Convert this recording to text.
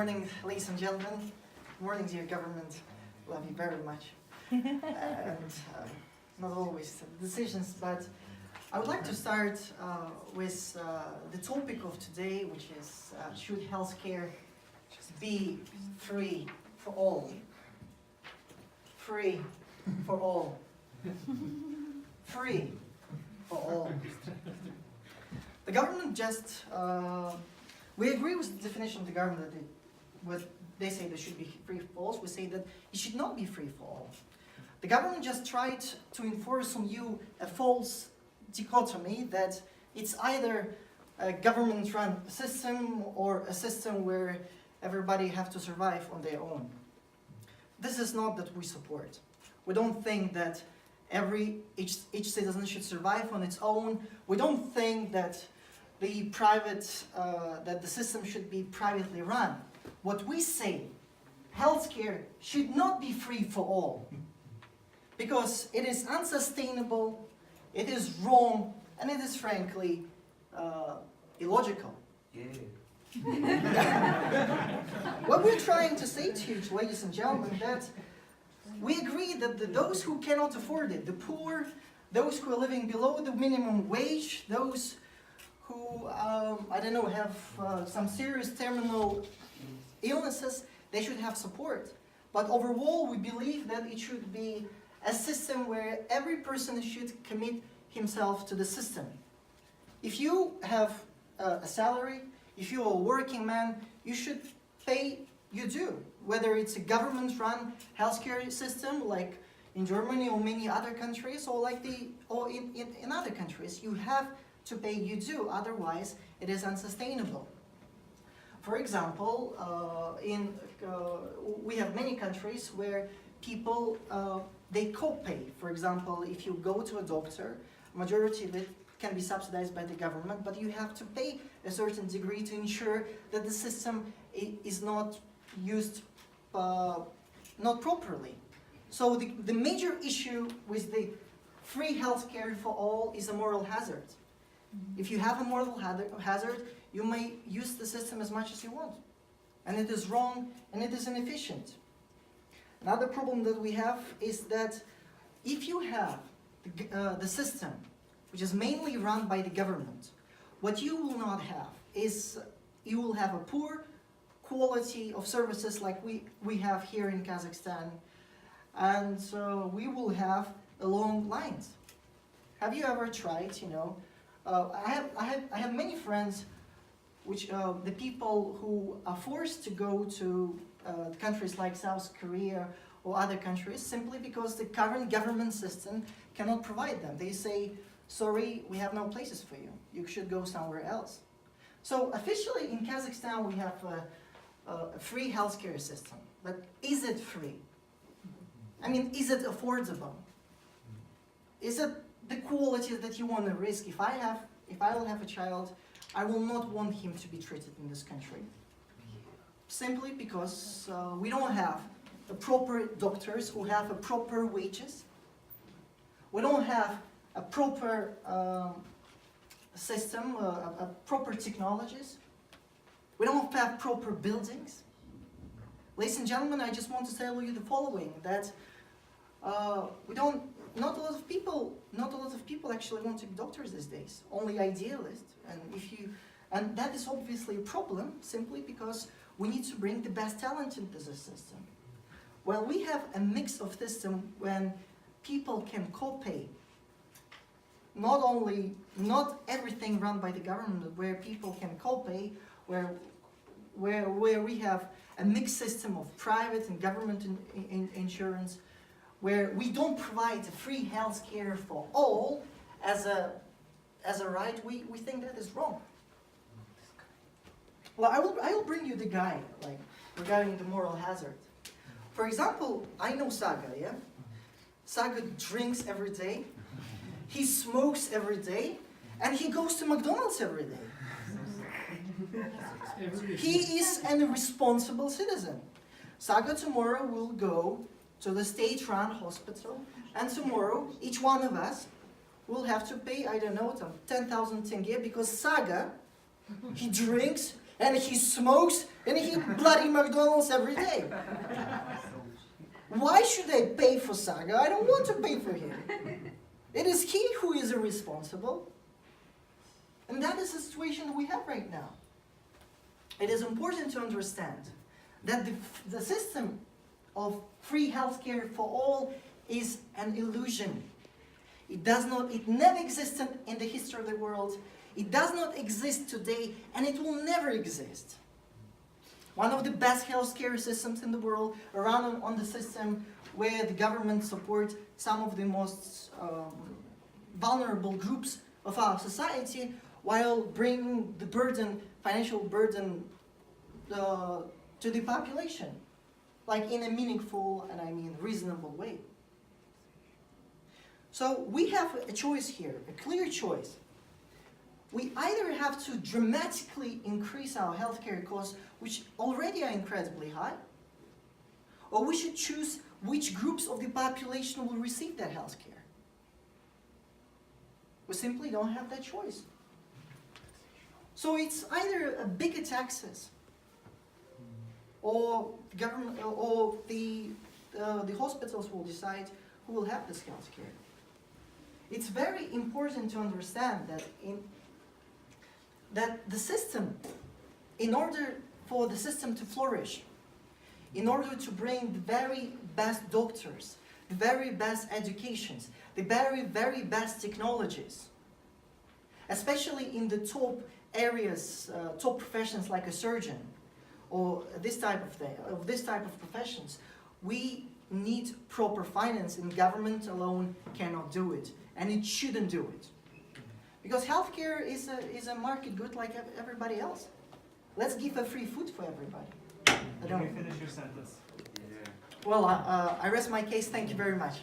morning, ladies and gentlemen. Good morning, dear government. Love you very much. And not always decisions, but I would like to start with the topic of today, which is should healthcare be free for all? Free for all. Free for all. The government just, we agree with the definition of the government that what they say there should be free for all. We say that it should not be free for all. The government just tried to enforce on you a false dichotomy that it's either a government-run system or a system where everybody have to survive on their own. This is not that we support. We don't think that each citizen should survive on its own. We don't think that that the system should be privately run. What we say, healthcare should not be free for all, because it is unsustainable, it is wrong, and it is frankly illogical. What we're trying to say to you, ladies and gentlemen, that we agree that those who cannot afford it, the poor, those who are living below the minimum wage, those who, I don't know, have some serious terminal illnesses, they should have support. But overall, we believe that it should be a system where every person should commit himself to the system. If you have a salary, if you're a working man, you should pay your due. Whether it's a government-run healthcare system like in Germany or many other countries, or like in other countries, you have to pay your due. Otherwise, it is unsustainable. For example, we have many countries where people they co-pay. For example, if you go to a doctor, majority of it can be subsidized by the government, but you have to pay a certain degree to ensure that the system is not used not properly. So the major issue with the free healthcare for all is a moral hazard. If you have a moral hazard, you may use the system as much as you want. And it is wrong and it is inefficient. Another problem that we have is that if you have the system, which is mainly run by the government, what you will not have is you will have a poor quality of services like we have here in Kazakhstan, and we will have long lines. Have you ever tried, I have many friends which the people who are forced to go to countries like South Korea or other countries simply because the current government system cannot provide them. They say, sorry, we have no places for you. You should go somewhere else. So officially in Kazakhstan we have a free healthcare system. But is it free? I mean, is it affordable? Is it the quality that you want to risk? If I will have a child, I will not want him to be treated in this country. Simply because we don't have proper doctors who have a proper wages. We don't have a proper system, proper technologies. We don't have proper buildings. Ladies and gentlemen, I just want to tell you the following: that not a lot of people actually want to be doctors these days. Only idealists, and that is obviously a problem, simply because we need to bring the best talent into the system. Well, we have a mix of system when people can co-pay. Not everything run by the government, but where people can co-pay, where we have a mixed system of private and government insurance, where we don't provide free health care for all as a right, we think that is wrong. Well, I will bring you the guide, like, regarding the moral hazard. For example, I know Saga, yeah? Saga drinks every day, he smokes every day, and he goes to McDonald's every day. He is an irresponsible citizen. Saga tomorrow will go to the state-run hospital, and tomorrow each one of us will have to pay, I don't know, 10,000 tenge because Saga, he drinks and he smokes and he eats bloody McDonald's every day. Why should I pay for Saga? I don't want to pay for him. It is he who is irresponsible. And that is the situation we have right now. It is important to understand that the system of free healthcare for all is an illusion. It never existed in the history of the world. It does not exist today, and it will never exist. One of the best healthcare systems in the world, around on the system where the government supports some of the most vulnerable groups of our society, while bringing the burden, financial burden, to the population, like in a meaningful and I mean reasonable way. So we have a choice here, a clear choice. We either have to dramatically increase our healthcare costs, which already are incredibly high, or we should choose which groups of the population will receive that healthcare. We simply don't have that choice. So it's either a bigger taxes, or the government, or the hospitals will decide who will have this healthcare. It's very important to understand that the system, in order for the system to flourish, in order to bring the very best doctors, the very best educations, the very, very best technologies, especially in the top areas, top professions like a surgeon, or this type of professions, we need proper finance, and government alone cannot do it, and it shouldn't do it. Because healthcare is a market good like everybody else. Let's give a free food for everybody. Can you finish your sentence? Well, I rest my case. Thank you very much.